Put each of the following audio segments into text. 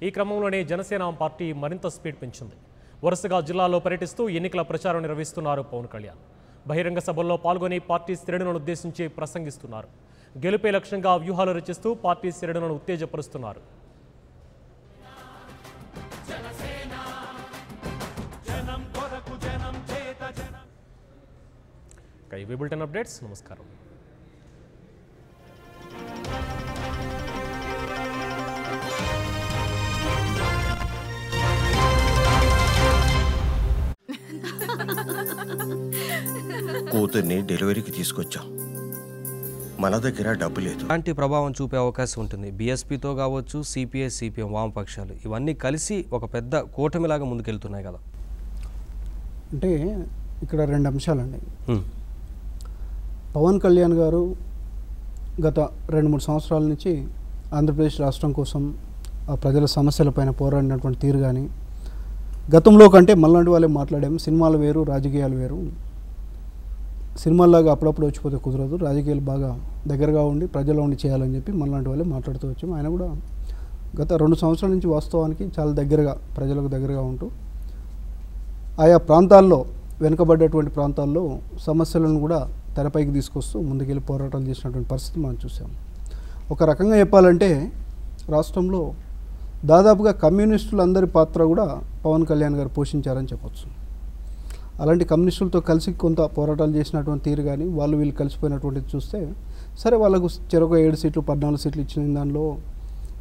ఈ క్రమంలోనే జనసేన పార్టీ మరింత స్పీడ్ పెంచింది. వరుసగా జిల్లాలో పర్యటిస్తూ ఎన్నికల ప్రచారం నిర్వహిస్తున్నారు పవన్ కళ్యాణ్. బహిరంగ సభల్లో పాల్గొని పార్టీ శ్రేణులను ఉద్దేశించి ప్రసంగిస్తున్నారు. గెలుపే లక్ష్యంగా వ్యూహాలు రచిస్తూ పార్టీ శ్రేణులను ఉత్తేజపరుస్తున్నారు. ఇవి బులెటిన్ అప్డేట్స్. నమస్కారం. కూతుర్ని డెలివరీకి తీసుకొచ్చాం. మన దగ్గర డబ్బు లేదు. అలాంటి ప్రభావం చూపే అవకాశం ఉంటుంది. బీఎస్పీతో కావచ్చు, సిపిఐ, సిపిఎం వామపక్షాలు ఇవన్నీ కలిసి ఒక పెద్ద కూటమిలాగా ముందుకెళ్తున్నాయి కదా. అంటే ఇక్కడ రెండు అంశాలండి. పవన్ కళ్యాణ్ గారు గత 2-3 సంవత్సరాల నుంచి ఆంధ్రప్రదేశ్ రాష్ట్రం కోసం ఆ ప్రజల సమస్యలపైన పోరాడినటువంటి తీరు కానీ, గతంలో కంటే మళ్ళంటి వాళ్ళే మాట్లాడాము. సినిమాలు వేరు, రాజకీయాలు వేరు. సినిమాల్లాగా అప్పుడప్పుడు వచ్చిపోతే కుదరదు, రాజకీయాలు బాగా దగ్గరగా ఉండి ప్రజల్లో ఉండి చేయాలని చెప్పి మళ్ళంటి వాళ్ళే మాట్లాడుతూ వచ్చాము. ఆయన కూడా గత 2 సంవత్సరాల నుంచి వాస్తవానికి చాలా దగ్గరగా ప్రజలకు దగ్గరగా ఉంటూ ఆయా ప్రాంతాల్లో, వెనుకబడ్డటువంటి ప్రాంతాల్లో సమస్యలను కూడా తెరపైకి తీసుకొస్తూ ముందుకెళ్ళి పోరాటాలు చేసినటువంటి పరిస్థితి మనం చూసాము. ఒక రకంగా చెప్పాలంటే రాష్ట్రంలో దాదాపుగా కమ్యూనిస్టులందరి పాత్ర కూడా పవన్ కళ్యాణ్ గారు పోషించారని చెప్పచ్చు. అలాంటి కమ్యూనిస్టులతో కలిసి కొంత పోరాటాలు చేసినటువంటి తీరు కానీ, వాళ్ళు వీళ్ళు కలిసిపోయినటువంటిది చూస్తే సరే, వాళ్ళకు చెరొక 7 సీట్లు 14 సీట్లు ఇచ్చిన దానిలో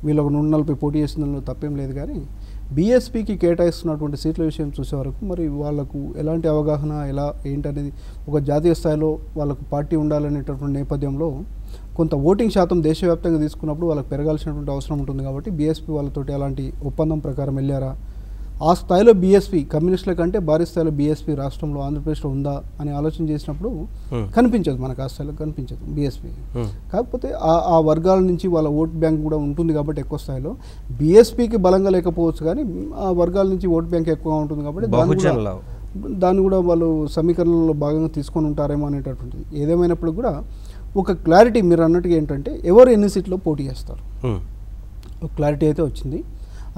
వీళ్ళకు 140 పోటీ చేసిన దానిలో తప్పేం లేదు. కానీ బీఎస్పీకి కేటాయిస్తున్నటువంటి సీట్ల విషయం చూసే వరకు మరి వాళ్ళకు ఎలాంటి అవగాహన, ఎలా ఏంటనేది, ఒక జాతీయ స్థాయిలో వాళ్ళకు పార్టీ ఉండాలనేటటువంటి నేపథ్యంలో కొంత ఓటింగ్ శాతం దేశవ్యాప్తంగా తీసుకున్నప్పుడు వాళ్ళకి పెరగాల్సినటువంటి అవసరం ఉంటుంది. కాబట్టి బీఎస్పీ వాళ్ళతోటి అలాంటి ఒప్పందం ప్రకారం వెళ్ళారా, ఆ స్థాయిలో బీఎస్పీ కమ్యూనిస్టుల కంటే భారీ స్థాయిలో బీఎస్పీ రాష్ట్రంలో, ఆంధ్రప్రదేశ్లో ఉందా అని ఆలోచన చేసినప్పుడు కనిపించదు, మనకు ఆ స్థాయిలో కనిపించదు బీఎస్పీ. కాకపోతే ఆ వర్గాల నుంచి వాళ్ళ ఓట్ బ్యాంక్ కూడా ఉంటుంది కాబట్టి ఎక్కువ స్థాయిలో బీఎస్పీకి బలంగా లేకపోవచ్చు, కానీ ఆ వర్గాల నుంచి ఓట్ బ్యాంక్ ఎక్కువగా ఉంటుంది కాబట్టి దాన్ని కూడా వాళ్ళు సమీకరణలో భాగంగా తీసుకొని ఉంటారేమో అనేటటువంటిది. ఏదేమైనప్పుడు కూడా ఒక క్లారిటీ మీరు అన్నట్టుగా ఏంటంటే ఎవరు ఎన్ని సీట్లో పోటీ చేస్తారు ఒక క్లారిటీ అయితే వచ్చింది.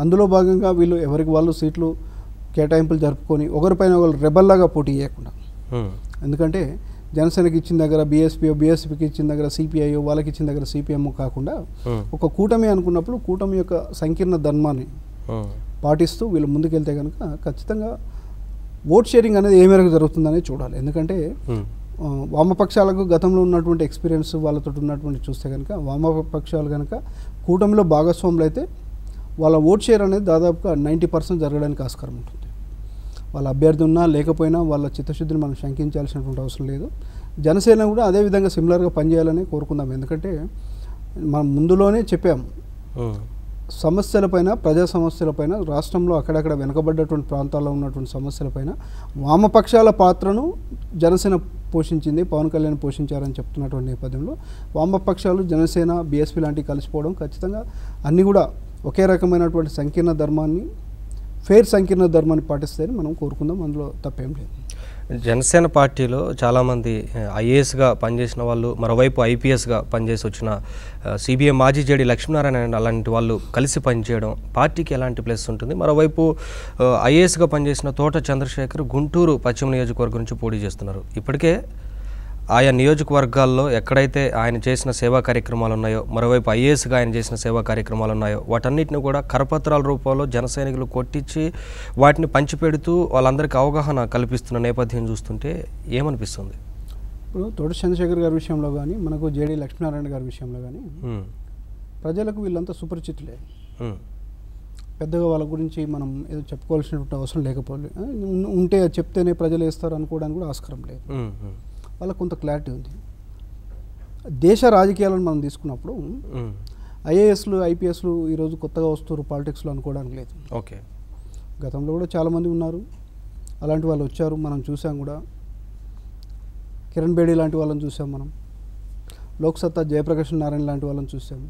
అందులో భాగంగా వీళ్ళు ఎవరికి వాళ్ళు సీట్లు కేటాయింపులు జరుపుకొని ఒకరిపైన ఒకరు రెబల్లాగా పోటీ చేయకుండా, ఎందుకంటే జనసేనకి ఇచ్చిన దగ్గర బీఎస్పీకి ఇచ్చిన దగ్గర సిపిఐ, వాళ్ళకి ఇచ్చిన దగ్గర సిపిఎం కాకుండా ఒక కూటమి అనుకున్నప్పుడు కూటమి యొక్క సంకీర్ణ ధర్మాన్ని పాటిస్తూ వీళ్ళు ముందుకెళ్తే కనుక ఖచ్చితంగా ఓట్ షేరింగ్ అనేది ఏ మేరకు జరుగుతుందనేది చూడాలి. ఎందుకంటే వామపక్షాలకు గతంలో ఉన్నటువంటి ఎక్స్పీరియన్స్ వాళ్ళతో ఉన్నటువంటి చూస్తే కనుక వామపక్షాలు కనుక కూటమిలో భాగస్వాములు అయితే వాళ్ళ ఓట్ షేర్ అనేది దాదాపుగా 90% జరగడానికి ఆస్కారం ఉంటుంది. వాళ్ళ అభ్యర్థి ఉన్నా లేకపోయినా వాళ్ళ చిత్తశుద్ధిని మనం శంకించాల్సినటువంటి అవసరం లేదు. జనసేన కూడా అదేవిధంగా సిమిలర్గా పనిచేయాలని కోరుకుందాం. ఎందుకంటే మనం ముందులోనే చెప్పాము, సమస్యలపైన, ప్రజా సమస్యలపైన, రాష్ట్రంలో అక్కడక్కడ వెనుకబడ్డటువంటి ప్రాంతాల్లో ఉన్నటువంటి సమస్యలపైన వామపక్షాల పాత్రను జనసేన పోషించింది, పవన్ కళ్యాణ్ పోషించారని చెప్తున్నటువంటి నేపథ్యంలో వామపక్షాలు, జనసేన, బీఎస్పీ లాంటివి కలిసిపోవడం ఖచ్చితంగా అన్నీ కూడా ఒకే రకమైనటువంటి సంకీర్ణ ధర్మాన్ని, ఫెయిర్ సంకీర్ణ ధర్మాన్ని పాటిస్తారని మనం కోరుకుందాం. అందులో తప్పేం లేదు. జనసేన పార్టీలో చాలామంది ఐఏఎస్గా పనిచేసిన వాళ్ళు, మరోవైపు ఐపీఎస్గా పనిచేసి వచ్చిన సిబిఐ మాజీ జేడీ లక్ష్మీనారాయణ అలాంటి వాళ్ళు కలిసి పనిచేయడం పార్టీకి ఎలాంటి ప్లస్ ఉంటుంది? మరోవైపు ఐఏఎస్గా పనిచేసిన తోట చంద్రశేఖర్ గుంటూరు పశ్చిమ నియోజకవర్గం నుంచి పోటీ చేస్తున్నారు. ఇప్పటికే ఆయా నియోజకవర్గాల్లో ఎక్కడైతే ఆయన చేసిన సేవా కార్యక్రమాలు ఉన్నాయో, మరోవైపు ఐఏఎస్గా ఆయన చేసిన సేవా కార్యక్రమాలు ఉన్నాయో వాటన్నిటిని కూడా కరపత్రాల రూపంలో జన సైనికులు కొట్టించి వాటిని పంచిపెడుతూ వాళ్ళందరికీ అవగాహన కల్పిస్తున్న నేపథ్యం చూస్తుంటే ఏమనిపిస్తుంది? ఇప్పుడు తోట చంద్రశేఖర్ గారి విషయంలో కానీ, మనకు జేడీ లక్ష్మీనారాయణ గారి విషయంలో కానీ ప్రజలకు వీళ్ళంతా సుపరిచితులే. పెద్దగా వాళ్ళ గురించి మనం ఏదో చెప్పుకోవాల్సినటువంటి అవసరం లేకపోతే, ఉంటే చెప్తేనే ప్రజలు వేస్తారు అనుకోవడానికి కూడా ఆస్కారం లేదు. వాళ్ళకు కొంత క్లారిటీ ఉంది. దేశ రాజకీయాలను మనం తీసుకున్నప్పుడు ఐఏఎస్లు, ఐపీఎస్లు ఈరోజు కొత్తగా వస్తారు పాలిటిక్స్లో అనుకోవడానికి లేదు. ఓకే, గతంలో కూడా చాలామంది ఉన్నారు, అలాంటి వాళ్ళు వచ్చారు, మనం చూసాం కూడా. కిరణ్ బేడీ లాంటి వాళ్ళని చూసాం, మనం లోక్సత్తా జయప్రకాష్ నారాయణ లాంటి వాళ్ళని చూసాము.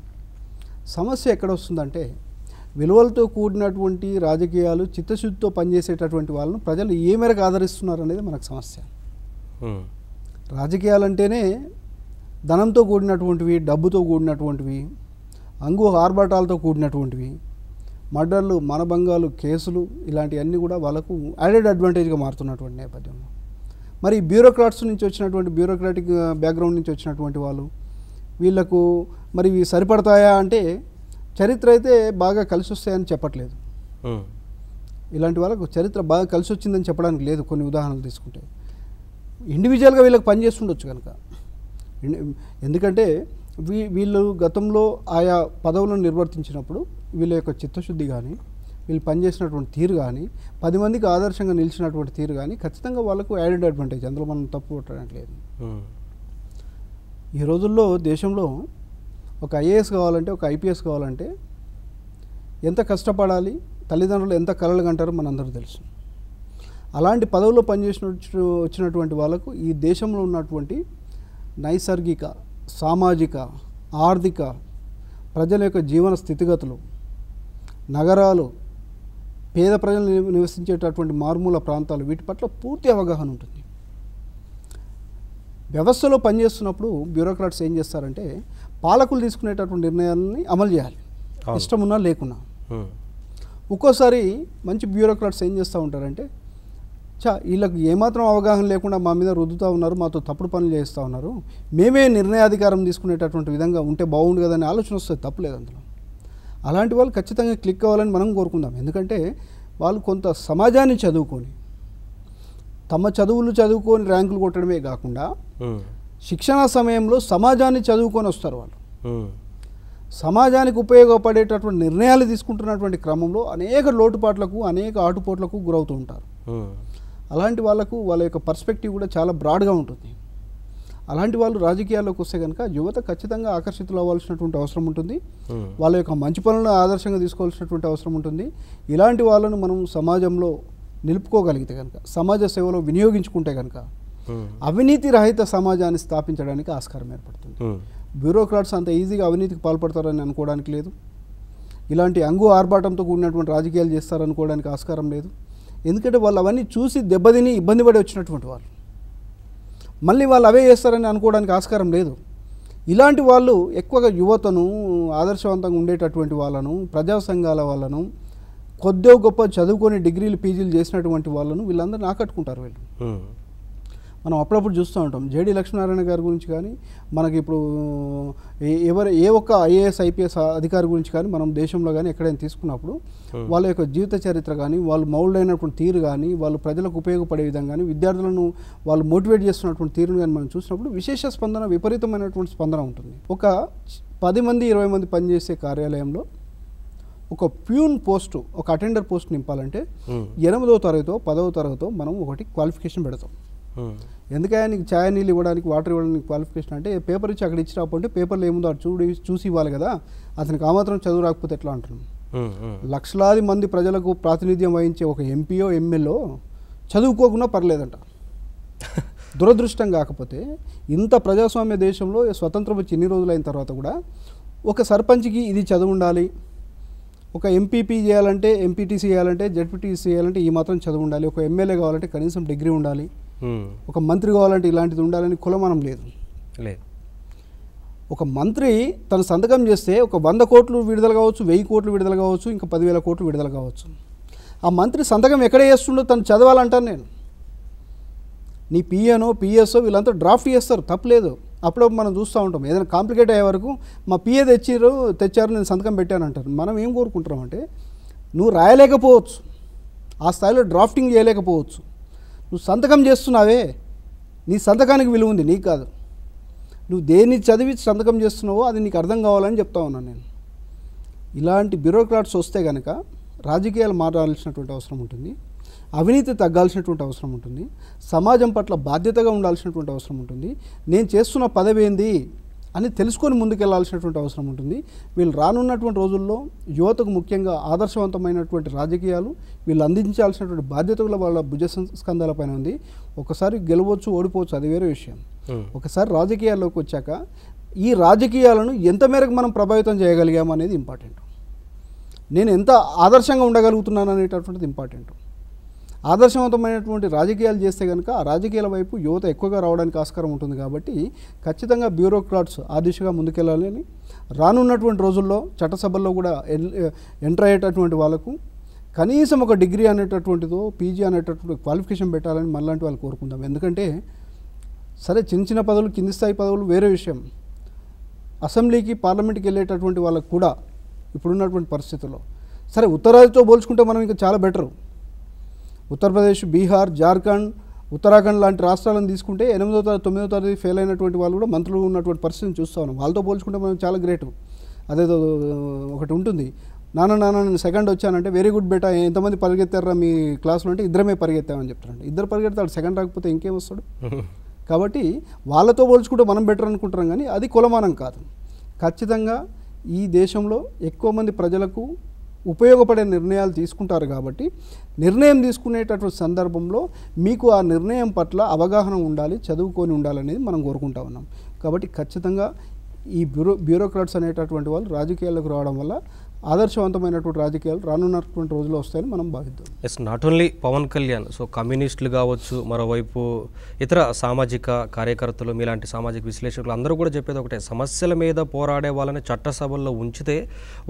సమస్య ఎక్కడ వస్తుందంటే విలువలతో కూడినటువంటి రాజకీయాలు, చిత్తశుద్ధితో పనిచేసేటటువంటి వాళ్ళను ప్రజలు ఏ మేరకు ఆదరిస్తున్నారు అనేది మనకు సమస్య. రాజకీయాలంటేనే ధనంతో కూడినటువంటివి, డబ్బుతో కూడినటువంటివి, అంగు ఆర్భాటాలతో కూడినటువంటివి. మర్డర్లు, మానభంగాలు, కేసులు ఇలాంటివన్నీ కూడా వాళ్ళకు యాడెడ్ అడ్వాంటేజ్గా మారుతున్నటువంటి నేపథ్యంలో మరి బ్యూరోక్రాట్స్ నుంచి వచ్చినటువంటి బ్యూరోక్రాటిక్ బ్యాక్గ్రౌండ్ నుంచి వచ్చినటువంటి వాళ్ళు వీళ్ళకు మరి ఇవి సరిపడతాయా అంటే చరిత్ర అయితే బాగా కలిసి వస్తాయని చెప్పట్లేదు. ఇలాంటి వాళ్ళకు చరిత్ర బాగా కలిసి వచ్చిందని చెప్పడానికి లేదు. కొన్ని ఉదాహరణలు తీసుకుంటే ఇండివిజువల్గా వీళ్ళకి పనిచేస్తుండొచ్చు కనుక, ఎందుకంటే వీళ్ళు గతంలో ఆయా పదవులను నిర్వర్తించినప్పుడు వీళ్ళ యొక్క చిత్తశుద్ధి కానీ వీళ్ళు పనిచేసినటువంటి తీరు కానీ 10 మందికి ఆదర్శంగా నిలిచినటువంటి తీరు కానీ ఖచ్చితంగా వాళ్ళకు యాడెడ్ అడ్వాంటేజ్, అందులో మనం తప్పు కొట్టడానికి లేదు. ఈ రోజుల్లో దేశంలో ఒక ఐఏఎస్ కావాలంటే, ఒక ఐపీఎస్ కావాలంటే ఎంత కష్టపడాలి, తల్లిదండ్రులు ఎంత కలలు కంటారో మనందరూ తెలుసు. అలాంటి పదవుల్లో వచ్చినటువంటి వాళ్ళకు ఈ దేశంలో ఉన్నటువంటి నైసర్గిక, సామాజిక, ఆర్థిక, ప్రజల యొక్క జీవన స్థితిగతులు, నగరాలు, పేద ప్రజలు నివసించేటటువంటి మారుమూల ప్రాంతాలు, వీటి పట్ల పూర్తి అవగాహన ఉంటుంది. వ్యవస్థలో పనిచేస్తున్నప్పుడు బ్యూరోక్రాట్స్ ఏం చేస్తారంటే పాలకులు తీసుకునేటటువంటి నిర్ణయాలని అమలు చేయాలి, ఇష్టమున్నా లేకున్నా. ఒక్కోసారి మంచి బ్యూరోక్రాట్స్ ఏం చేస్తూ ఉంటారంటే వీళ్ళకి ఏమాత్రం అవగాహన లేకుండా మా మీద రుద్దుతూ ఉన్నారు, మాతో తప్పుడు పనులు చేస్తూ ఉన్నారు, మేమే నిర్ణయాధికారం తీసుకునేటటువంటి విధంగా ఉంటే బాగుండు కదని ఆలోచన వస్తుంది, తప్పులేదు అందులో. అలాంటి వాళ్ళు ఖచ్చితంగా క్లిక్ అవ్వాలని మనం కోరుకుందాం. ఎందుకంటే వాళ్ళు కొంత సమాజాన్ని చదువుకొని, తమ చదువులు చదువుకొని ర్యాంకులు కొట్టడమే కాకుండా శిక్షణా సమయంలో సమాజాన్ని చదువుకొని వస్తారు. వాళ్ళు సమాజానికి ఉపయోగపడేటటువంటి నిర్ణయాలు తీసుకుంటున్నటువంటి క్రమంలో అనేక లోటుపాట్లకు, అనేక ఆటుపోట్లకు గురవుతూ ఉంటారు. అలాంటి వాళ్ళకు వాళ్ళ యొక్క పర్స్పెక్టివ్ కూడా చాలా బ్రాడ్గా ఉంటుంది. అలాంటి వాళ్ళు రాజకీయాల్లోకి వస్తే కనుక యువత ఖచ్చితంగా ఆకర్షితులు అవ్వాల్సినటువంటి అవసరం ఉంటుంది. వాళ్ళ యొక్క మంచి పనులను ఆదర్శంగా తీసుకోవాల్సినటువంటి అవసరం ఉంటుంది. ఇలాంటి వాళ్ళను మనం సమాజంలో నిలుపుకోగలిగితే కనుక, సమాజ సేవలో వినియోగించుకుంటే కనుక అవినీతి రహిత సమాజాన్ని స్థాపించడానికి ఆస్కారం ఏర్పడుతుంది. బ్యూరోక్రాట్స్ అంత ఈజీగా అవినీతికి పాల్పడతారని అనుకోవడానికి లేదు. ఇలాంటి అంగు ఆర్భాటంతో కూడినటువంటి రాజకీయాలు చేస్తారనుకోవడానికి ఆస్కారం లేదు. ఎందుకంటే వాళ్ళు అవన్నీ చూసి దెబ్బతిని ఇబ్బంది పడి వచ్చినటువంటి వాళ్ళు, మళ్ళీ వాళ్ళు అవే చేస్తారని అనుకోవడానికి ఆస్కారం లేదు. ఇలాంటి వాళ్ళు ఎక్కువగా యువతను, ఆదర్శవంతంగా ఉండేటటువంటి వాళ్ళను, ప్రజా సంఘాల వాళ్ళను, కొద్దిగా గొప్ప చదువుకొని డిగ్రీలు, పీజీలు చేసినటువంటి వాళ్ళను వీళ్ళందరినీ ఆకట్టుకుంటారు. వీళ్ళు మనం అప్పుడప్పుడు చూస్తూ ఉంటాం. జేడీ లక్ష్మీనారాయణ గారి గురించి కానీ, మనకి ఇప్పుడు ఏ ఒక్క ఐఏఎస్, ఐపీఎస్ అధికారి గురించి కానీ మనం దేశంలో కానీ ఎక్కడైనా తీసుకున్నప్పుడు వాళ్ళ యొక్క జీవిత చరిత్ర కానీ, వాళ్ళు మౌల్డ్ అయినటువంటి తీరు కానీ, వాళ్ళు ప్రజలకు ఉపయోగపడే విధంగా కానీ, విద్యార్థులను వాళ్ళు మోటివేట్ చేస్తున్నటువంటి తీరును కానీ మనం చూసినప్పుడు విశేష స్పందన, విపరీతమైనటువంటి స్పందన ఉంటుంది. ఒక 10 మంది 20 మంది పనిచేసే కార్యాలయంలో ఒక ప్యూన్ పోస్టు, ఒక అటెండర్ పోస్ట్ నింపాలంటే 8వ తరగతో 10వ తరగతో మనం ఒకటి క్వాలిఫికేషన్ పెడతాం. ఎందుకని నీకు ఛాయ్ నీళ్ళు ఇవ్వడానికి, వాటర్ ఇవ్వడానికి క్వాలిఫికేషన్ అంటే పేపర్ ఇచ్చి అక్కడ ఇచ్చి రాకపోతే పేపర్లో ఏముందో అటు చూసి ఇవ్వాలి కదా, అతనికి ఆ మాత్రం చదువు రాకపోతే ఎట్లా అంటున్నాం. లక్షలాది మంది ప్రజలకు ప్రాతినిధ్యం వహించే ఒక ఎంపీఓ, ఎమ్మెల్యే చదువుకోకుండా పర్లేదంట. దురదృష్టం కాకపోతే ఇంత ప్రజాస్వామ్య దేశంలో స్వతంత్రం వచ్చి ఇన్ని రోజులైన తర్వాత కూడా ఒక సర్పంచ్కి ఇది చదువు ఉండాలి, ఒక ఎంపీపీ చేయాలంటే, ఎంపీటీసీ చేయాలంటే, జెడ్పీటీసీ చేయాలంటే ఈ మాత్రం చదువు ఉండాలి, ఒక ఎమ్మెల్యే కావాలంటే కనీసం డిగ్రీ ఉండాలి, ఒక మంత్రి కావాలంటే ఇలాంటిది ఉండాలని కులమానం లేదు. ఒక మంత్రి తన సంతకం చేస్తే ఒక 100 కోట్లు విడుదల కావచ్చు, 1000 కోట్లు విడుదల కావచ్చు, ఇంకా 10,000 కోట్లు విడుదల కావచ్చు. ఆ మంత్రి సంతకం ఎక్కడ చేస్తుండో తను చదవాలంటాను నేను. నీ పిఏనో, పిఎస్ఓ వీళ్ళంతా డ్రాఫ్ట్ చేస్తారు, తప్పలేదు. అప్పుడప్పుడు మనం చూస్తూ ఉంటాం, ఏదైనా కాంప్లికేట్ అయ్యే వరకు మా పిఏ తెచ్చారు నేను సంతకం పెట్టాను అంటారు. మనం ఏం కోరుకుంటున్నామంటే, నువ్వు రాయలేకపోవచ్చు, ఆ స్థాయిలో డ్రాఫ్టింగ్ చేయలేకపోవచ్చు, నువ్వు సంతకం చేస్తున్నావే, నీ సంతకానికి విలువ ఉంది, నీకు కాదు. నువ్వు దేన్ని చదివి సంతకం చేస్తున్నావో అది నీకు అర్థం కావాలని చెప్తా ఉన్నాను నేను. ఇలాంటి బ్యూరోక్రాట్స్ వస్తే కనుక రాజకీయాలు మారాల్సినటువంటి అవసరం ఉంటుంది, అవినీతి తగ్గాల్సినటువంటి అవసరం ఉంటుంది, సమాజం పట్ల బాధ్యతగా ఉండాల్సినటువంటి అవసరం ఉంటుంది, నేను చేస్తున్న పదవి ఏంది అని తెలుసుకొని ముందుకెళ్లాల్సినటువంటి అవసరం ఉంటుంది. వీళ్ళు రానున్నటువంటి రోజుల్లో యువతకు ముఖ్యంగా ఆదర్శవంతమైనటువంటి రాజకీయాలు వీళ్ళు అందించాల్సినటువంటి బాధ్యతలు వాళ్ళ భుజ స్కంధాలపైన ఉంది. ఒకసారి గెలవచ్చు, ఓడిపోవచ్చు, అది వేరే విషయం. ఒకసారి రాజకీయాల్లోకి వచ్చాక ఈ రాజకీయాలను ఎంత మేరకు మనం ప్రభావితం చేయగలిగాము అనేది ఇంపార్టెంట్. నేను ఎంత ఆదర్శంగా ఉండగలుగుతున్నాను అనేటటువంటిది ఇంపార్టెంట్. ఆదర్శవంతమైనటువంటి రాజకీయాలు చేస్తే కనుక ఆ రాజకీయాల వైపు యువత ఎక్కువగా రావడానికి ఆస్కారం ఉంటుంది. కాబట్టి ఖచ్చితంగా బ్యూరోక్రాట్స్ ఆ దిశగా ముందుకెళ్ళాలని, రానున్నటువంటి రోజుల్లో చట్టసభల్లో కూడా ఎంటర్ అయ్యేటటువంటి వాళ్ళకు కనీసం ఒక డిగ్రీ అనేటటువంటిదో పీజీ అనేటటువంటి క్వాలిఫికేషన్ పెట్టాలని మనలాంటి వాళ్ళు కోరుకుందాం. ఎందుకంటే సరే చిన్న చిన్న పదవులు, కింది స్థాయి పదవులు వేరే విషయం, అసెంబ్లీకి పార్లమెంట్కి వెళ్ళేటటువంటి వాళ్ళకు కూడా ఇప్పుడున్నటువంటి పరిస్థితుల్లో సరే ఉత్తరాదితో పోల్చుకుంటే మనం ఇంకా చాలా బెటరు. ఉత్తరప్రదేశ్, బీహార్, జార్ఖండ్, ఉత్తరాఖండ్ లాంటి రాష్ట్రాలను తీసుకుంటే 8వ తరగతి 9వ తరగతి ఫెయిల్ అయినటువంటి వాళ్ళు కూడా మంత్రులు ఉన్నటువంటి పరిస్థితిని చూస్తూ ఉన్నాం. వాళ్ళతో పోల్చుకుంటే మనం చాలా గ్రేటు. అదేదో ఒకటి ఉంటుంది, నాన్న నేను సెకండ్ వచ్చానంటే వెరీ గుడ్ బేటా, ఎంతమంది పరిగెత్తారా మీ క్లాసులో అంటే ఇద్దరమే పరిగెత్తామని చెప్తారంటే, ఇద్దరు పరిగెత్తాడు సెకండ్ రాకపోతే ఇంకేం వస్తాడు. కాబట్టి వాళ్ళతో పోల్చుకుంటే మనం బెటర్ అనుకుంటాం, కానీ అది కులమానం కాదు. ఖచ్చితంగా ఈ దేశంలో ఎక్కువ మంది ప్రజలకు ఉపయోగపడే నిర్ణయాలు తీసుకుంటారు. కాబట్టి నిర్ణయం తీసుకునేటటువంటి సందర్భంలో మీకు ఆ నిర్ణయం పట్ల అవగాహన ఉండాలి, చదువుకొని ఉండాలనేది మనం కోరుకుంటా ఉన్నాం. కాబట్టి ఖచ్చితంగా ఈ బ్యూరోక్రాట్స్ అనేటటువంటి వాళ్ళు రాజకీయాలకు రావడం వల్ల ఆదర్శవంతమైనటువంటి రాజకీయాలు రానున్నటువంటి రోజుల్లో వస్తాయని మనం భావిద్దాం. Yes, not only Pavan Kalyan, so కమ్యూనిస్టులు కావచ్చు, మరోవైపు ఇతర సామాజిక కార్యకర్తలు, మీలాంటి సామాజిక విశ్లేషకులు అందరూ కూడా చెప్పేది ఒకటే, సమస్యల మీద పోరాడే వాళ్ళని చట్టసభల్లో ఉంచితే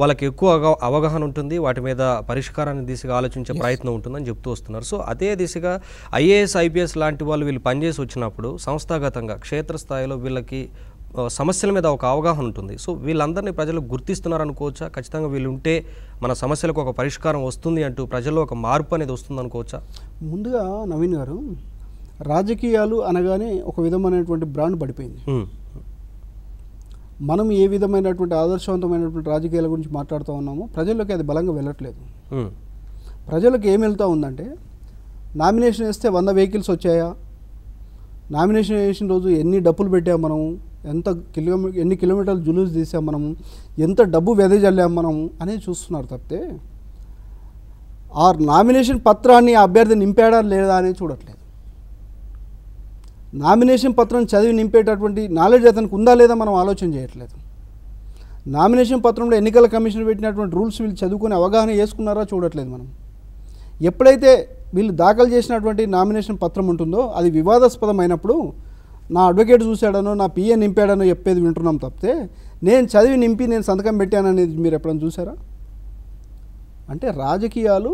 వాళ్ళకి ఎక్కువ అవగాహన ఉంటుంది, వాటి మీద పరిష్కారాన్ని దిశగా ఆలోచించే ప్రయత్నం ఉంటుందని చెప్తూ వస్తున్నారు. సో అదే దిశగా ఐఏఎస్, ఐపీఎస్ లాంటి వాళ్ళు వీళ్ళు పనిచేసి వచ్చినప్పుడు సంస్థాగతంగా క్షేత్రస్థాయిలో వీళ్ళకి సమస్యల మీద ఒక అవగాహన ఉంటుంది. సో వీళ్ళందరినీ ప్రజలు గుర్తిస్తున్నారు అనుకోవచ్చా? ఖచ్చితంగా వీళ్ళు ఉంటే మన సమస్యలకు ఒక పరిష్కారం వస్తుంది అంటూ ప్రజల్లో ఒక మార్పు అనేది వస్తుంది అనుకోవచ్చా? ముందుగా నవీన్ గారు, రాజకీయాలు అనగానే ఒక విధమైనటువంటి బ్రాండ్ పడిపోయింది. మనం ఏ విధమైనటువంటి ఆదర్శవంతమైనటువంటి రాజకీయాల గురించి మాట్లాడుతూ ఉన్నామో ప్రజల్లోకి అది బలంగా వెళ్ళట్లేదు. ప్రజలకు ఏం వెళ్తూ ఉందంటే, నామినేషన్ వేస్తే 100 వెహికల్స్ వచ్చాయా, నామినేషన్ వేసిన రోజు ఎన్ని డబ్బులు పెట్టాం మనం, ఎన్ని కిలోమీటర్లు జులూస్ తీసాం మనము, ఎంత డబ్బు వెదజల్లాం మనం అనేది చూస్తున్నారు తప్పితే ఆ నామినేషన్ పత్రాన్ని ఆ అభ్యర్థి నింపాడా లేదా అనేది చూడట్లేదు. నామినేషన్ పత్రం చదివి నింపేటటువంటి నాలెడ్జ్ అతనికి ఉందా లేదా మనం ఆలోచన చేయట్లేదు. నామినేషన్ పత్రంలో ఎన్నికల కమిషన్ పెట్టినటువంటి రూల్స్ వీళ్ళు చదువుకొని అవగాహన చేసుకున్నారా చూడట్లేదు మనం. ఎప్పుడైతే వీళ్ళు దాఖలు చేసినటువంటి నామినేషన్ పత్రం ఉంటుందో అది వివాదాస్పదమైనప్పుడు నా అడ్వకేట్ చూశాడనో నా పిఏ నింపాడనో చెప్పేది వింటున్నాం తప్పితే నేను చదివి నింపి నేను సంతకం పెట్టాననేది మీరు ఎప్పుడైనా చూసారా? అంటే రాజకీయాలు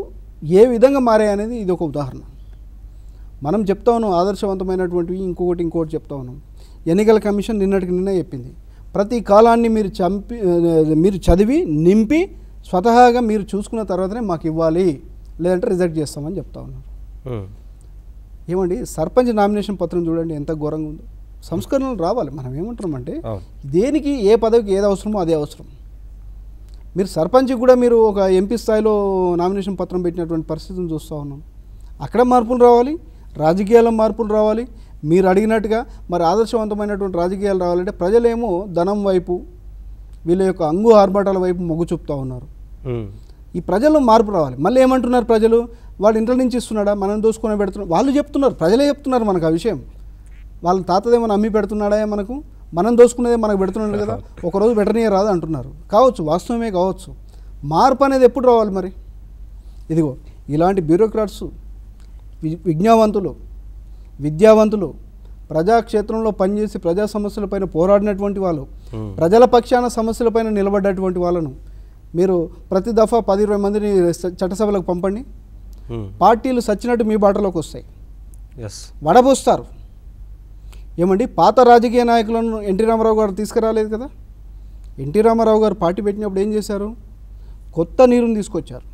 ఏ విధంగా మారాయనేది ఇది ఒక ఉదాహరణ. మనం చెప్తా ఉన్నాం ఆదర్శవంతమైనటువంటివి, ఇంకోటి చెప్తా ఉన్నాం. ఎన్నికల కమిషన్ నిన్నటికి నిన్న చెప్పింది, ప్రతి కాలాన్ని మీరు చదివి నింపి స్వతహాగా మీరు చూసుకున్న తర్వాతనే మాకు ఇవ్వాలి, లేదంటే రిజెక్ట్ చేస్తామని చెప్తా ఉన్నారు. ఏమండి, సర్పంచ్ నామినేషన్ పత్రం చూడండి ఎంత ఘోరంగా ఉందో. సంస్కరణలు రావాలి. మనం ఏమంటున్నామంటే దేనికి ఏ పదవికి ఏది అవసరమో అదే అవసరం. మీరు సర్పంచ్కి కూడా మీరు ఒక ఎంపీ స్థాయిలో నామినేషన్ పత్రం పెట్టినటువంటి పరిస్థితిని చూస్తూ ఉన్నాం. అక్కడ మార్పులు రావాలి, రాజకీయాల్లో మార్పులు రావాలి. మీరు అడిగినట్టుగా మరి ఆదర్శవంతమైనటువంటి రాజకీయాలు రావాలంటే ప్రజలేమో ధనం వైపు, వీళ్ళ యొక్క అంగు ఆర్భాటాల వైపు మొగ్గు చూపుతూ ఉన్నారు. ఈ ప్రజల్లో మార్పు రావాలి. మళ్ళీ ఏమంటున్నారు ప్రజలు, వాడు ఇంట్లో నుంచి ఇస్తున్నాడా, మనం దోసుకొని పెడుతున్నాడు, వాళ్ళు చెప్తున్నారు, ప్రజలే చెప్తున్నారు మనకు ఆ విషయం. వాళ్ళ తాతదేమో అమ్మి పెడుతున్నాడా మనకు, మనం దోసుకునేదే మనకు పెడుతున్నాడు కదా, ఒకరోజు వెటర్నీయే రాదు అంటున్నారు. కావచ్చు, వాస్తవమే కావచ్చు. మార్పు అనేది ఎప్పుడు రావాలి మరి? ఇదిగో ఇలాంటి బ్యూరోక్రాట్స్, విజ్ఞావంతులు, విద్యావంతులు, ప్రజాక్షేత్రంలో పనిచేసి ప్రజా సమస్యలపైన పోరాడినటువంటి వాళ్ళు, ప్రజల పక్షాన సమస్యలపైన నిలబడ్డటువంటి వాళ్ళను మీరు ప్రతి దఫా 10-20 మందిని చట్టసభలకు పంపండి, పార్టీలు సచ్చినట్టు మీ బాటలోకి వస్తాయి, వడబోస్తారు. ఏమండి, పాత రాజకీయ నాయకులను ఎన్టీ రామారావు గారు తీసుకురాలేదు కదా. ఎన్టీ రామారావు గారు పార్టీ పెట్టినప్పుడు ఏం చేశారు? కొత్త నీరుని తీసుకొచ్చారు.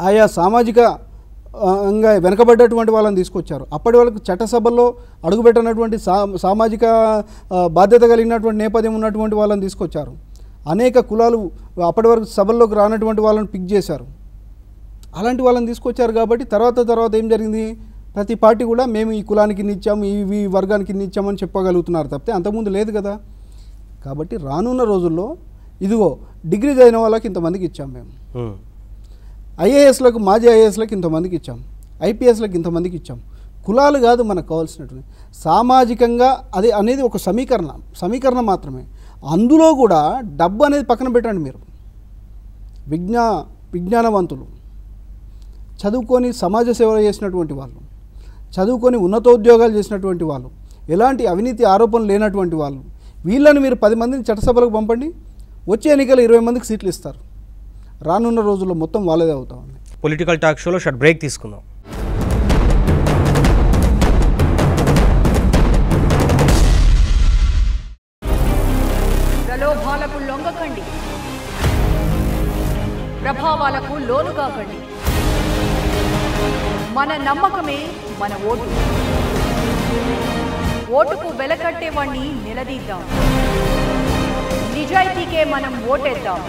ఆయా సామాజికంగా వెనకబడ్డటువంటి వాళ్ళని తీసుకొచ్చారు. అప్పటి వాళ్ళకు చట్టసభల్లో అడుగుపెట్టినటువంటి సామాజిక బాధ్యత కలిగినటువంటి నేపథ్యం ఉన్నటువంటి వాళ్ళని తీసుకొచ్చారు. అనేక కులాలు అప్పటి వరకు సభల్లోకి రానటువంటి వాళ్ళని పిక్ చేశారు. అలాంటి వాళ్ళని తీసుకొచ్చారు. కాబట్టి తర్వాత ఏం జరిగింది? ప్రతి పార్టీ కూడా మేము ఈ కులానికి ఇన్ని ఇచ్చాము, ఈ వర్గానికి ఇన్ని ఇచ్చామని చెప్పగలుగుతున్నారు తప్పితే అంతకుముందు లేదు కదా. కాబట్టి రానున్న రోజుల్లో ఇదిగో డిగ్రీ చదివిన వాళ్ళకి ఇంతమందికి ఇచ్చాం మేము, ఐఏఎస్లకు, మాజీ ఐఏఎస్లకు ఇంతమందికి ఇచ్చాం, ఐపీఎస్లకు ఇంతమందికి ఇచ్చాం. కులాలు కాదు మనకు కావాల్సినటువంటి, సామాజికంగా అది అనేది ఒక సమీకరణ మాత్రమే. అందులో కూడా డబ్బు అనేది పక్కన పెట్టండి. మీరు విజ్ఞానవంతులు, చదువుకొని సమాజ సేవ చేసినటువంటి వాళ్ళు, చదువుకొని ఉన్నతోద్యోగాలు చేసినటువంటి వాళ్ళు, ఎలాంటి అవినీతి ఆరోపణలు లేనటువంటి వాళ్ళు, వీళ్ళని మీరు 10 మందిని చట్టసభలకు పంపండి, వచ్చే ఎన్నికలు 20 మందికి సీట్లు ఇస్తారు. రానున్న రోజుల్లో మొత్తం వాళ్ళదే అవుతా ఉంది. పొలిటికల్ టాక్ షోలో షార్ట్ బ్రేక్ తీసుకుందాం. ప్రలోభాలకు లొంగకండి, ప్రభావాలకు లోనుగాకండి. మన నమ్మకమే మన ఓటు. ఓటుకు వెలకట్టేవాణ్ణి నిలదీద్దాం. నిజాయితీకే మనం ఓటేద్దాం.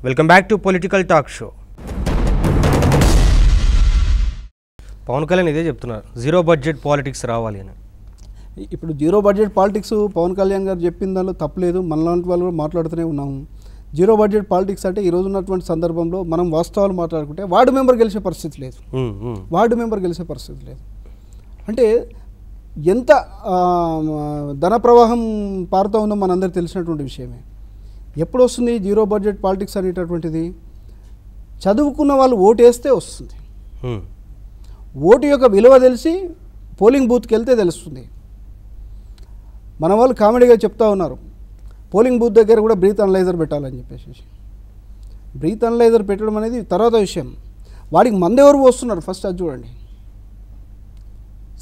Welcome back to political talk show. Pavan Kalyan ఇదే చెప్తున్నారు, జీరో బడ్జెట్ పాలిటిక్స్ రావాలి అని. ఇప్పుడు zero budget politics Pavan Kalyan garu చెప్పిన దానిలో తప్పలేదు. మనలాంటి వాళ్ళు కూడా మాట్లాడుతూనే ఉన్నాము. జీరో బడ్జెట్ పాలిటిక్స్ అంటే ఈరోజు ఉన్నటువంటి సందర్భంలో మనం వాస్తవాలు మాట్లాడుకుంటే వార్డు మెంబర్ గెలిచే పరిస్థితి లేదు. వార్డు మెంబర్ గెలిచే పరిస్థితి లేదు. అంటే ఎంత ధన ప్రవాహం పారుతూ ఉందో మనందరికీ తెలిసినటువంటి విషయమే. ఎప్పుడు వస్తుంది జీరో బడ్జెట్ పాలిటిక్స్ అనేటటువంటిది? చదువుకున్న వాళ్ళు ఓటేస్తే వస్తుంది. ఓటు యొక్క విలువ తెలిసి పోలింగ్ బూత్కి వెళ్తే తెలుస్తుంది. మన వాళ్ళు కామెడీగా చెప్తా ఉన్నారు, పోలింగ్ బూత్ దగ్గర కూడా బ్రీత్ అనలైజర్ పెట్టాలని చెప్పేసి. బ్రీత్ అనలైజర్ పెట్టడం అనేది తర్వాత విషయం. వాడికి మందెవరు పోస్తున్నారు ఫస్ట్ అది చూడండి.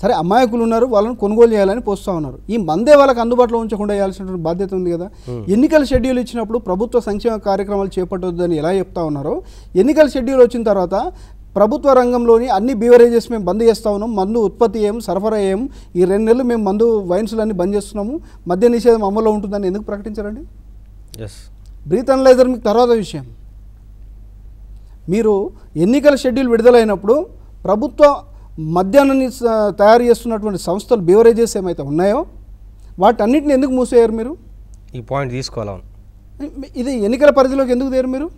సరే, అమాయకులు ఉన్నారు, వాళ్ళని కొనుగోలు చేయాలని పోస్తూ ఉన్నారు. ఈ మందే వాళ్ళకి అందుబాటులో ఉంచకుండా చేయాల్సినటువంటి బాధ్యత ఉంది కదా. ఎన్నికల షెడ్యూల్ ఇచ్చినప్పుడు ప్రభుత్వ సంక్షేమ కార్యక్రమాలు చేపట్టొద్దని ఎలా చెప్తా ఉన్నారో, ఎన్నికల షెడ్యూల్ వచ్చిన తర్వాత ప్రభుత్వ రంగంలోని అన్ని బీవరేజెస్ మేము బంద్ చేస్తూ ఉన్నాం, మందు ఉత్పత్తి ఏం సరఫరా ఏం, ఈ 2 నెలలు మేము మందు వైన్స్లన్నీ బంద్ చేస్తున్నాము, మద్య నిషేధం అమల్లో ఉంటుందని ఎందుకు ప్రకటించారండి? బ్రీత్ అనలైజర్ మీకు తర్వాత విషయం. మీరు ఎన్నికల షెడ్యూల్ విడుదలైనప్పుడు ప్రభుత్వ మద్యాన్ని తయారు చేస్తున్నటువంటి సంస్థలు బీవరేజెస్ ఏమైతే ఉన్నాయో వాటన్నిటిని ఎందుకు మూసేయారు మీరు? ఈ పాయింట్ తీసుకోవాలి. ఇది ఎన్నికల పరిధిలోకి ఎందుకు తేరు మీరు?